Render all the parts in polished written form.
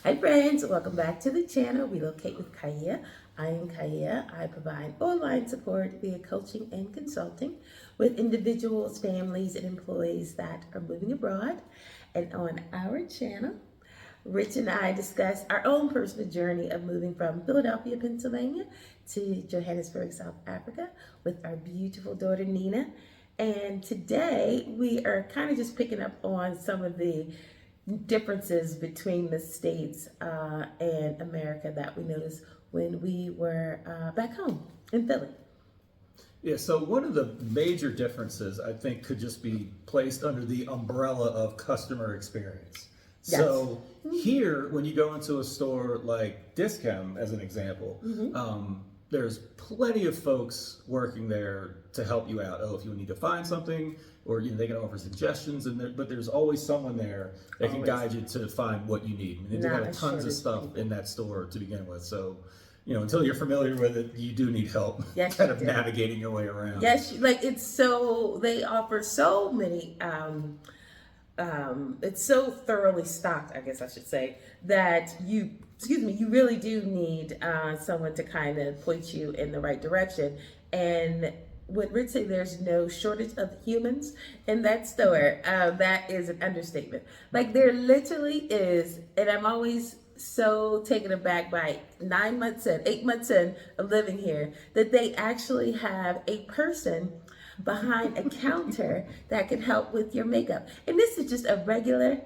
Hi friends, welcome back to the channel. Relocate with Kaya. I am Kaya. I provide online support via coaching and consulting with individuals, families, and employees that are moving abroad. And on our channel, Rich and I discuss our own personal journey of moving from Philadelphia, Pennsylvania to Johannesburg, South Africa with our beautiful daughter Nina. And today we are kind of just picking up on some of the differences between the states and America that we noticed when we were back home in Philly. Yeah, so one of the major differences I think could just be placed under the umbrella of customer experience. Yes. So here, when you go into a store like Discount, as an example, there's plenty of folks working there to help you out. Oh, if you need to find something, or they can offer suggestions, but there's always someone there that can guide you to find what you need. I mean, they have tons of stuff in that store to begin with. So, until you're familiar with it, you do need help kind of navigating your way around. Yes, they offer so many, it's so thoroughly stocked, I guess I should say, that you really do need someone to kind of point you in the right direction. And when Rich say there's no shortage of humans in that store, that is an understatement. Like there literally is, and I'm always so taken aback by 8 months in of living here, that they actually have a person behind a counter that can help with your makeup. And this is just a regular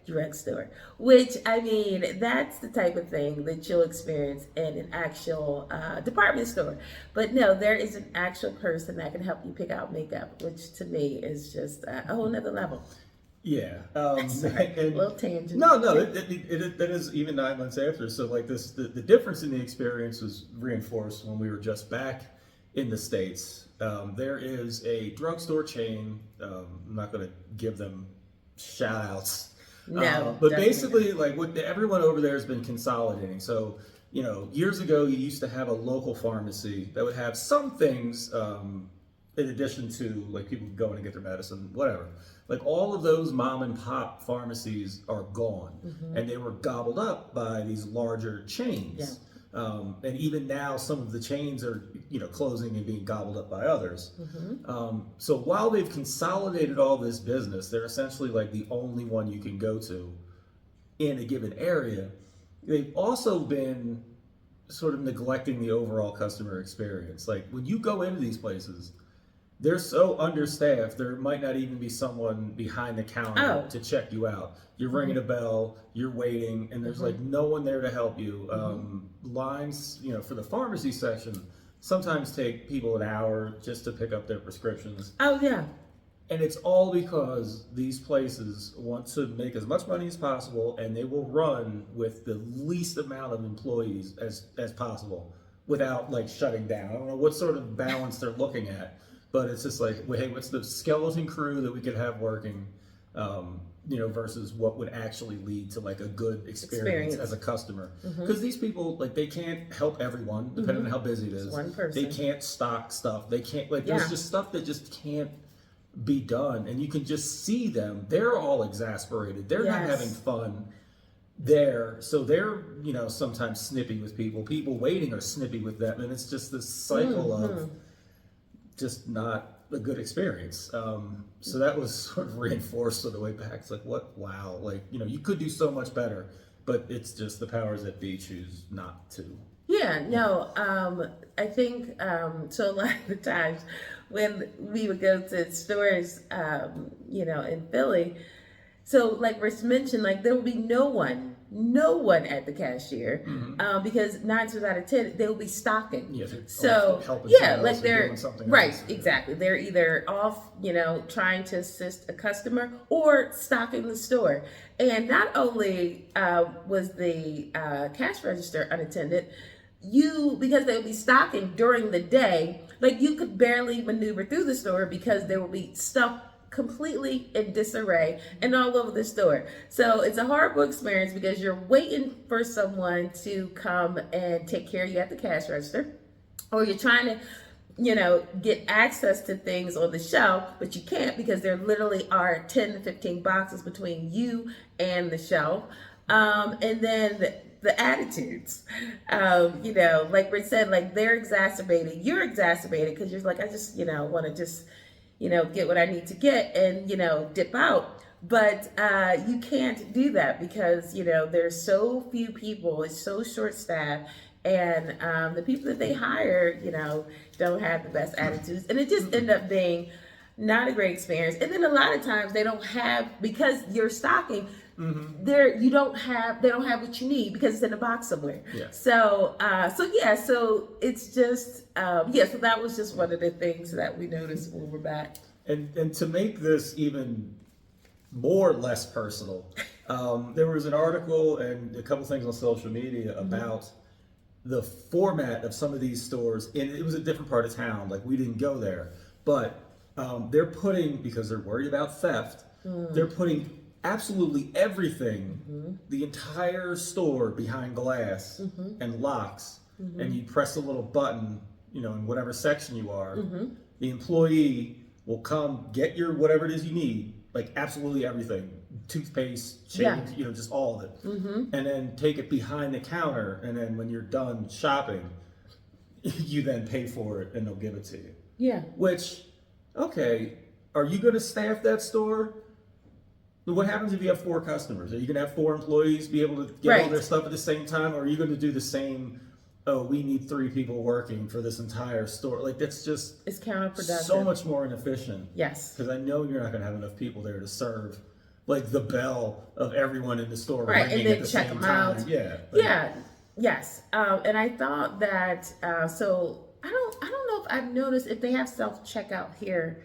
drugstore, which, I mean, that's the type of thing that you'll experience in an actual department store. But no, there is an actual person that can help you pick out makeup, which to me is just a whole nother level. Yeah. Sorry, a little tangent. No, it is even 9 months after. So like the difference in the experience was reinforced when we were just back in the States. There is a drugstore chain. I'm not going to give them shout outs. No, but basically like everyone over there has been consolidating. So, years ago you used to have a local pharmacy that would have some things in addition to like people going to get their medicine, whatever. Like all of those mom and pop pharmacies are gone, and they were gobbled up by these larger chains. Yeah. And even now, some of the chains are, closing and being gobbled up by others. So while they've consolidated all this business, they're essentially like the only one you can go to in a given area. They've also been sort of neglecting the overall customer experience. Like when you go into these places, they're so understaffed, there might not even be someone behind the counter to check you out. You're ringing a bell, you're waiting, and there's like no one there to help you. Lines, for the pharmacy section, sometimes take people an hour just to pick up their prescriptions. Oh, yeah. And it's all because these places want to make as much money as possible, and they will run with the least amount of employees as possible without like shutting down. I don't know what sort of balance they're looking at. But it's just like, hey, what's the skeleton crew that we could have working, versus what would actually lead to like a good experience as a customer? Because these people, like, they can't help everyone, depending on how busy it is. It's one person. They can't stock stuff. They can't, there's just stuff that just can't be done. And you can just see them. They're all exasperated. They're not having fun there. So they're, sometimes snippy with people. People waiting are snippy with them. And it's just this cycle of just not a good experience. So that was sort of reinforced on the way back. It's like, wow, you could do so much better, but it's just the powers that be choose not to. Yeah, no, I think, so a lot of the times when we would go to stores, in Philly, so like Rich mentioned, like there will be no one at the cashier, because 9 times out of 10 they will be stocking. Yeah, so like they're doing something right, else. exactly. They're either off, trying to assist a customer or stocking the store. And not only was the cash register unattended, because they would be stocking during the day, like you could barely maneuver through the store because there will be stuff completely in disarray and all over the store. So it's a horrible experience because you're waiting for someone to come and take care of you at the cash register, or you're trying to get access to things on the shelf, but you can't because there literally are 10 to 15 boxes between you and the shelf. And then the attitudes, like Rich said, like they're exacerbating, you're exacerbated because you're like, I just, want to just, get what I need to get and, dip out. But you can't do that because, there's so few people, it's so short staffed. And the people that they hire, don't have the best attitudes. And it just ended up being not a great experience. And then a lot of times they don't have, because you're stocking, they don't have what you need because it's in a box somewhere. Yeah. So it's just so that was just one of the things that we noticed when we're back. And to make this even more or less personal, there was an article and a couple things on social media about the format of some of these stores, and it was a different part of town. Like we didn't go there, but they're putting, because they're worried about theft, they're putting absolutely everything, the entire store behind glass and locks, and you press a little button, in whatever section you are, the employee will come get your whatever it is you need, like absolutely everything, toothpaste, shaving, just all of it, and then take it behind the counter, and then when you're done shopping, you then pay for it and they'll give it to you. Yeah. Which, okay, are you going to staff that store? What happens if you have 4 customers? Are you going to have 4 employees be able to get all their stuff at the same time? Or are you going to do the same, we need 3 people working for this entire store? Like, that's just... It's counterproductive. So much more inefficient. Yes. Because I know you're not going to have enough people there to serve, like, the bell of everyone in the store ringing and then at the check same them time. out. Yeah. Yeah. Yes. And I thought that, so I don't know if I've noticed if they have self-checkout here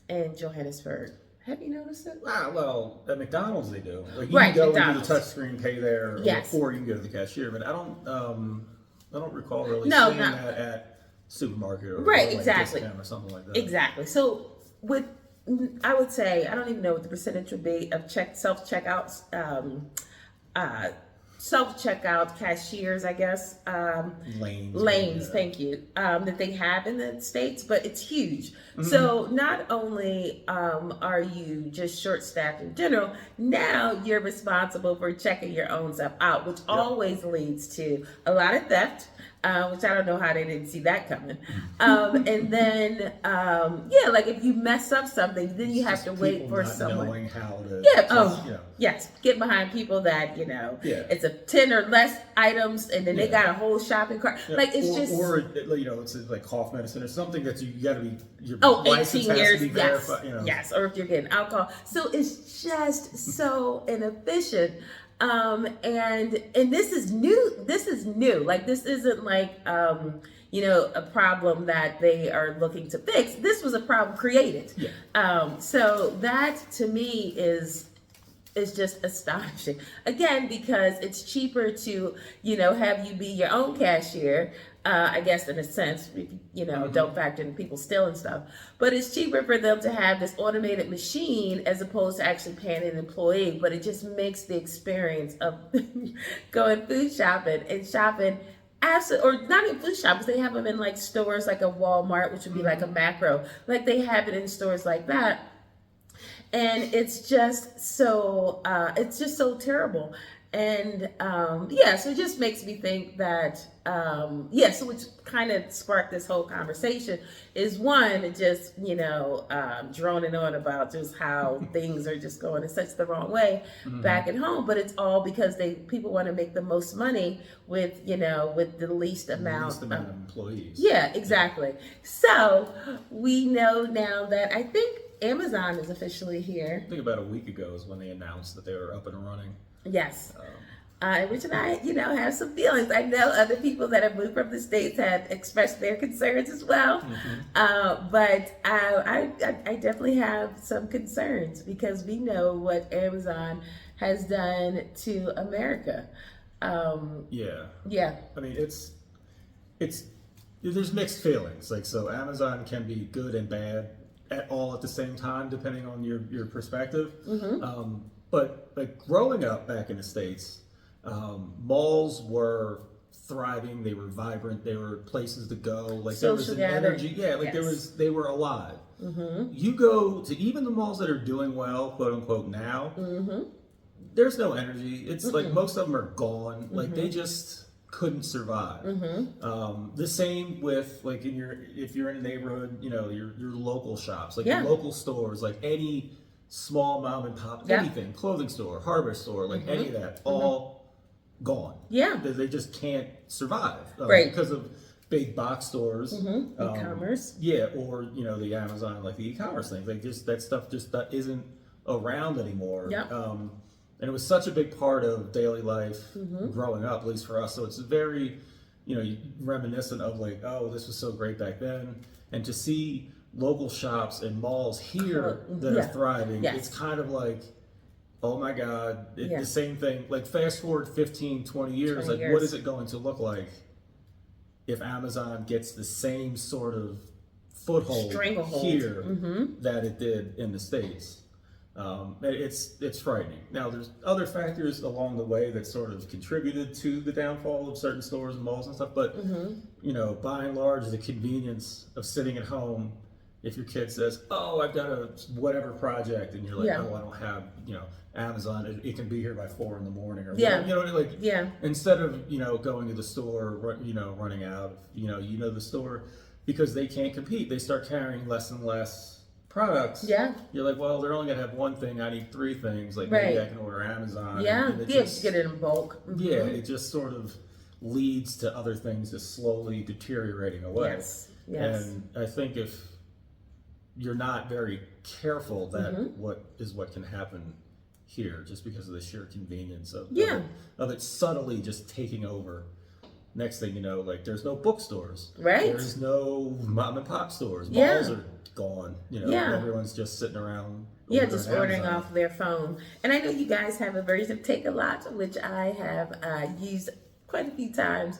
in Johannesburg. Have you noticed it? Well, at McDonald's they do. Like you Right, can go McDonald's. and do the touch screen pay there, Yes. or you can go to the cashier. But I don't recall really No, seeing not- that at supermarket or Right, or like exactly. discount or something like that. Exactly. So I would say, I don't even know what the percentage would be of self-checkout cashiers, I guess. Lanes, Yeah. thank you, that they have in the States, but it's huge. So not only are you just short-staffed in general, now you're responsible for checking your own stuff out, which always leads to a lot of theft, which I don't know how they didn't see that coming. And then, like if you mess up something, then you have to wait People for not someone. knowing how to. Yes, get behind people that, Yeah. it's a 10 or less items and then they got a whole shopping cart. Yeah, Like it's or it's like cough medicine or something that you got to be your 18 license has years, to be yes, verified. yes, or if you're getting alcohol. So it's just so inefficient. And this is new. This is new. Like this isn't like a problem that they are looking to fix. This was a problem created. Yeah. So that to me is just astonishing. Again, because it's cheaper to, have you be your own cashier, I guess in a sense, if don't factor in people stealing stuff. But it's cheaper for them to have this automated machine as opposed to actually paying an employee. But it just makes the experience of going food shopping and shopping or not even food shops. They have them in like stores like a Walmart, which would be like a Macro. Like they have it in stores like that. And it's just so terrible. And so it just makes me think that so which kind of sparked this whole conversation is one, just droning on about just how things are just going in such the wrong way back at home, but it's all because people want to make the most money with with the least amount of employees. Yeah, exactly. So we know now that I think Amazon is officially here. I think about a week ago is when they announced that they were up and running. Yes. Rich and I, have some feelings. I know other people that have moved from the States have expressed their concerns as well. But I definitely have some concerns because we know what Amazon has done to America. Yeah. I mean, it's there's mixed feelings. Like, so Amazon can be good and bad at the same time, depending on your perspective. But like growing up back in the States, malls were thriving. They were vibrant. They were places to go. Like there was an energy. Yeah, like they were alive. You go to even the malls that are doing well, quote unquote, now. there's no energy. It's like most of them are gone. Like they just couldn't survive. The same with like if you're in a neighborhood, your local shops, like your local stores, like any small mom and pop, anything, clothing store, hardware store, like any of that, all gone. Yeah. They just can't survive Right. because of big box stores, E-commerce. yeah, or the Amazon, like the e-commerce things. Like just that stuff just that isn't around anymore. Yep. And it was such a big part of daily life growing up, at least for us. So it's very, reminiscent of like, oh, this was so great back then. And to see local shops and malls here that are thriving, it's kind of like, oh my God, the same thing. Like fast forward 15, 20 years, like what is it going to look like if Amazon gets the same sort of foothold here that it did in the States? It's frightening. Now, there's other factors along the way that sort of contributed to the downfall of certain stores and malls and stuff, but by and large, the convenience of sitting at home. If your kid says, "Oh, I've got a whatever project," and you're like, "Oh, I don't have Amazon. It can be here by 4 a.m. or whatever." Instead of going to the store, running out, the store, because they can't compete, they start carrying less and less products. You're like, well, they're only gonna have one thing. I need 3 things. Like maybe I can order Amazon. And just get it in bulk. Yeah, it just sort of leads to other things just slowly deteriorating away. Yes. And I think if you're not very careful, that what can happen here, just because of the sheer convenience of it subtly just taking over. Next thing you know, like there's no bookstores. Right. There's no mom and pop stores. Malls are gone. Everyone's just sitting around. Just ordering off their phone. And I know you guys have a version of Take a Lot, which I have used quite a few times.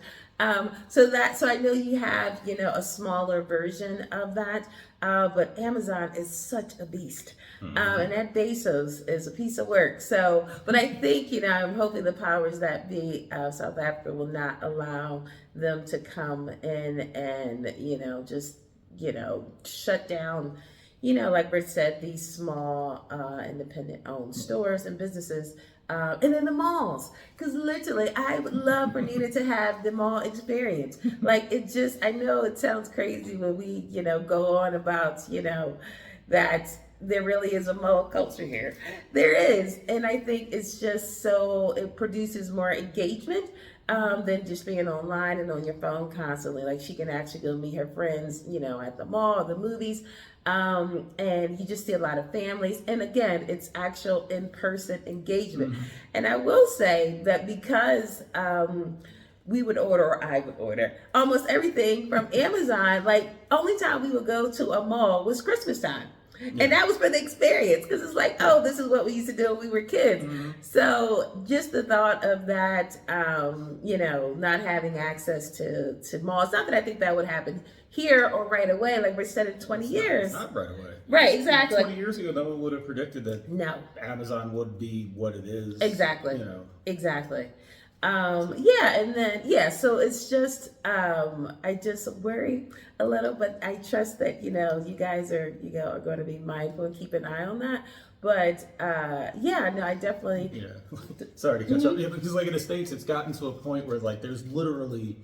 So I know you have, a smaller version of that. But Amazon is such a beast. And that Bezos is a piece of work. So, but I think, I'm hoping the powers that be of South Africa will not allow them to come in and, just, shut down, like Rich said, these small independent owned stores and businesses. And then the malls, because literally I would love for Nina to have the mall experience. Like I know it sounds crazy when we, go on about, that there really is a mall culture here. There is. And I think it's just it produces more engagement than just being online and on your phone constantly. Like she can actually go meet her friends, at the mall, the movies. And you just see a lot of families. And again, it's actual in-person engagement. And I will say that because we would order, or I would order, almost everything from Amazon, like only time we would go to a mall was Christmas time. And that was for the experience, because it's like, oh, this is what we used to do when we were kids. So just the thought of that, not having access to malls, not that I think that would happen here or right away, like we said in 20 years. Not right away. Right, exactly. 20 years ago, no one would have predicted that Amazon would be what it is. Exactly. Exactly. So it's just, I just worry a little, but I trust that, you guys are going to be mindful and keep an eye on that. But, I definitely. Sorry to cut you off. Yeah, because like in the States, it's gotten to a point where like there's literally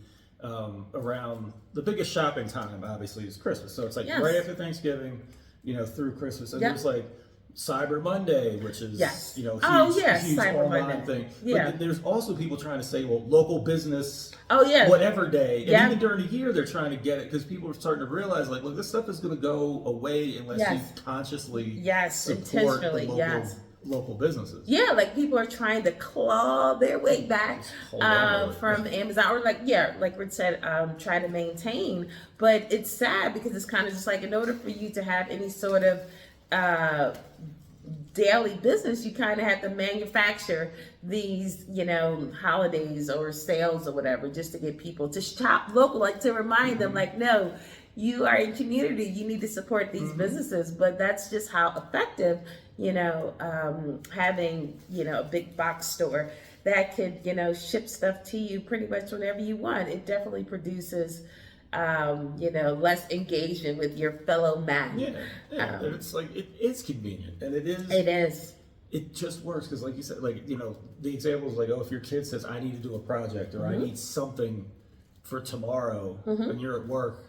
around the biggest shopping time, obviously, is Christmas. So it's like right after Thanksgiving, through Christmas. And there's like Cyber Monday, which is huge Cyber online Monday thing. Yeah. But there's also people trying to say, well, local business, whatever day, and even during the year they're trying to get it because people are starting to realize, like, look, this stuff is going to go away unless you consciously support the local businesses. Yeah, like people are trying to claw their way back from Amazon, or like Rich said, try to maintain. But it's sad because it's kind of just like, in order for you to have any sort of daily business, you kind of have to manufacture these, holidays or sales or whatever, just to get people to shop local, like to remind them, like, no, you are in community, you need to support these businesses. But that's just how effective, having, a big box store that could, ship stuff to you pretty much whenever you want. It definitely produces less engagement with your fellow man. It's like it's convenient, and it is. It is. it just works because, like you said, like, you know, the example is like, oh, if your kid says, I need to do a project or I need something for tomorrow, and you're at work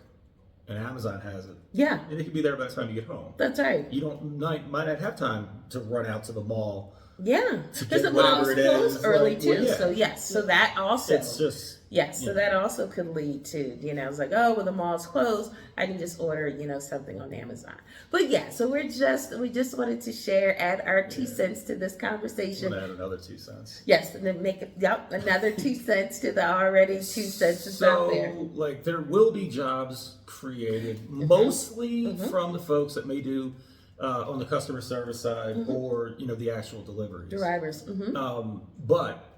and Amazon has it. Yeah. And it can be there by the time you get home. That's right. You might not have time to run out to the mall. Yeah. To Because the get malls whatever it close is. early Like, too. well, yeah. So yes. So that also. It's just. Yes, so Yeah. that also could lead to, you know, it's like, oh, well, the mall's closed. I can just order, you know, something on Amazon. But yeah, so we just wanted to add our 2 cents to this conversation. I'm gonna add another 2 cents. Yes, and then make it, another 2 cents to the already 2 cents that's out there. So, like, there will be jobs created, mostly from the folks that may do on the customer service side or, you know, the actual deliveries. Drivers. But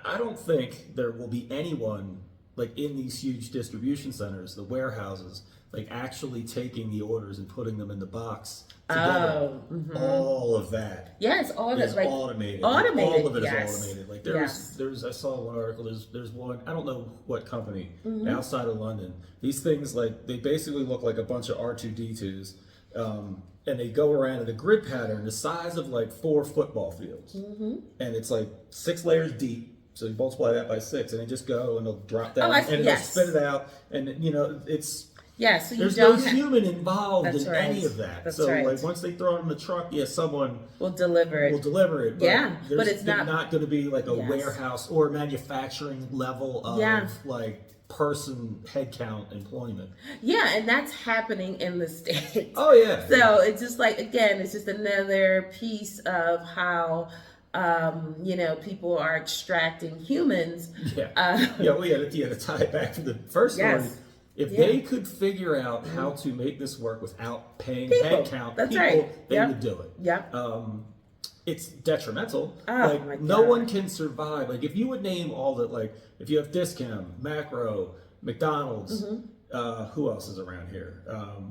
I don't think there will be anyone like in these huge distribution centers, the warehouses, like actually taking the orders and putting them in the box together. All of that. Yes, all of is it, like automated. automated. All of it yes. is automated. Like Yes. there's I saw one article. There's one. I don't know what company outside of London. These things like they basically look like a bunch of R2D2s, and they go around in a grid pattern the size of like 4 football fields, and it's like 6 layers deep. So you multiply that by 6, and they just go and they'll drop down and it'll spit it out, and you know it's. Yeah, so you there's don't no human involved in right. any of that. That's so right. like once they throw it in the truck, someone will deliver it. But yeah, but it's there's not going to be like a warehouse or manufacturing level of like person headcount employment. Yeah, and that's happening in the States. Oh yeah. So it's just like, again, it's just another piece of how you know, people are extracting humans. We had to tie it back to the first story. Yes. If they could figure out how to make this work without paying headcount That's people, right. they would do it. Yep. It's detrimental. Oh, like my no God. one can survive. Like if you would name all the like if you have Discount, Macro, McDonald's, who else is around here?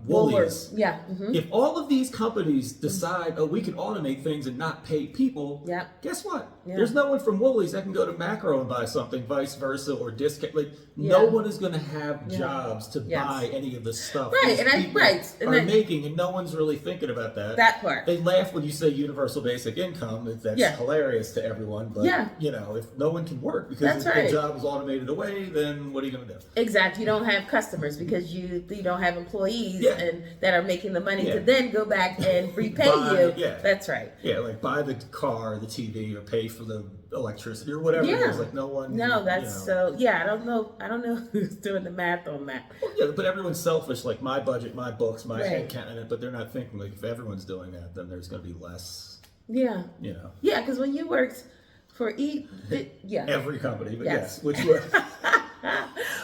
Woolies. Yeah. If all of these companies decide, oh, we can automate things and not pay people, guess what? There's no one from Woolies that can go to Macro and buy something, vice versa, or Discount. Like no one is going to have jobs to buy any of the stuff Right, these people are making, and no one's really thinking about that. That part. They laugh when you say universal basic income. That's hilarious to everyone. But you know, if no one can work because if the job is automated away, then what are you going to do? Exactly. You don't have customers because you don't have employees and that are making the money to then go back and repay you. Yeah. That's right. Yeah, like buy the car, the TV, or pay for the electricity or whatever it is. Like no one. No, that's so. Yeah, I don't know. I don't know who's doing the math on that. Well, yeah, but everyone's selfish. Like my budget, my books, my head count in it. But they're not thinking like if everyone's doing that, then there's going to be less. Yeah. You know. Yeah, because when you worked for every company, but yes, which were.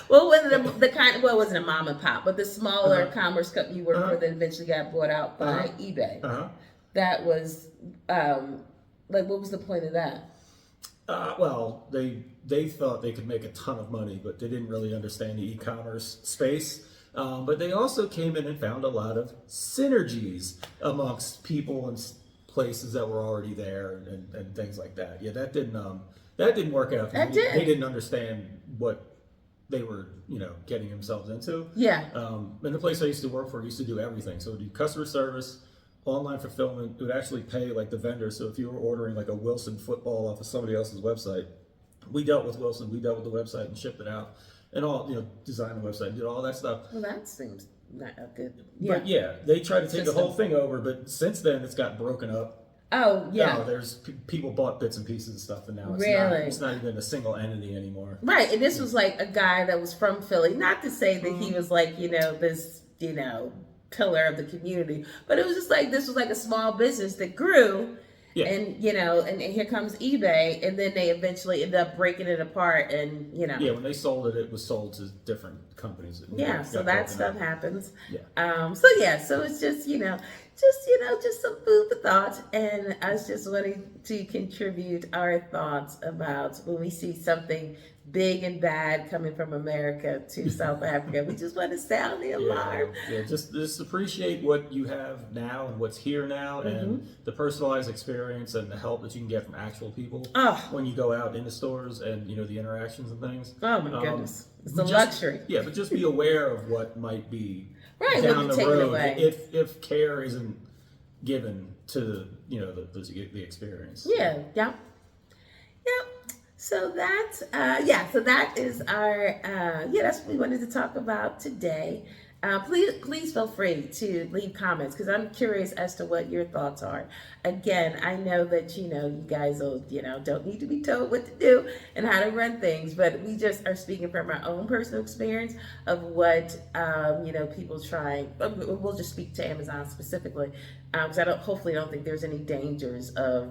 Well, was it the kind? Well, it wasn't a mom and pop, but the smaller commerce company you worked for that eventually got bought out by eBay. That was like, what was the point of that? Well, they thought they could make a ton of money, but they didn't really understand the e-commerce space. But they also came in and found a lot of synergies amongst people and places that were already there and things like that. Yeah, that didn't work out. They didn't understand what they were, getting themselves into. Yeah. And the place I used to work for used to do everything. So it would do customer service, online fulfillment. It would actually pay like the vendor. So if you were ordering like a Wilson football off of somebody else's website, we dealt with Wilson. We dealt with the website and shipped it out, and all designed the website, did all that stuff. Well, that seems not a good. Yeah. But yeah, they tried to take the whole thing over, but since then it's got broken up. Oh yeah. There's people bought bits and pieces of stuff, and now it's not even a single entity anymore. Right, and this was like a guy that was from Philly. Not to say that he was like this pillar of the community, but it was just like this was like a small business that grew. Yeah. And and here comes eBay, and then they eventually end up breaking it apart, and Yeah, when they sold it, it was sold to different companies. So that stuff happens. Yeah. So it's just just some food for thought, and us just wanting to contribute our thoughts about when we see something big and bad coming from America to South Africa. We just want to sound the alarm. Yeah, just appreciate what you have now and what's here now, and the personalized experience and the help that you can get from actual people when you go out into stores and the interactions and things. Oh my goodness, it's a luxury. Yeah, but just be aware of what might be right down the road away. if care isn't given to the experience. Yeah, yeah, yeah. So that's so that is our that's what we wanted to talk about today. Please feel free to leave comments because I'm curious as to what your thoughts are. Again, I know that you guys will don't need to be told what to do and how to run things, but we just are speaking from our own personal experience of what people trying. We'll just speak to Amazon specifically because hopefully don't think there's any dangers of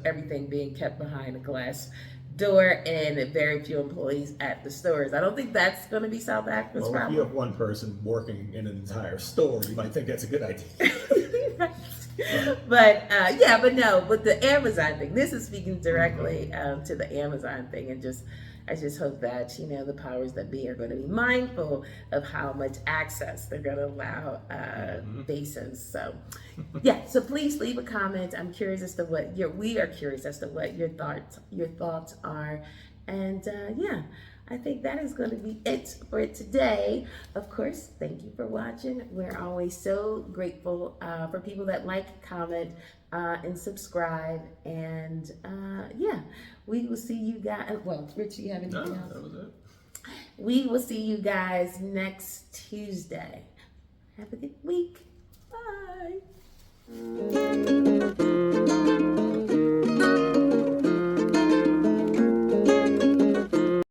everything being kept behind a glass door and very few employees at the stores. I don't think that's going to be South Africa's Well, problem. if you have one person working in an entire store, you might think that's a good idea. But the Amazon thing, this is speaking directly to the Amazon thing, and I just hope that the powers that be are going to be mindful of how much access they're going to allow basins. So so please leave a comment. I'm curious as to we are curious as to what your thoughts are, and I think that is going to be it for today. Of course, thank you for watching. We're always so grateful for people that like, comment, and subscribe. And we will see you guys. Well, Rich, you have anything else? That was it. We will see you guys next Tuesday. Have a good week. Bye.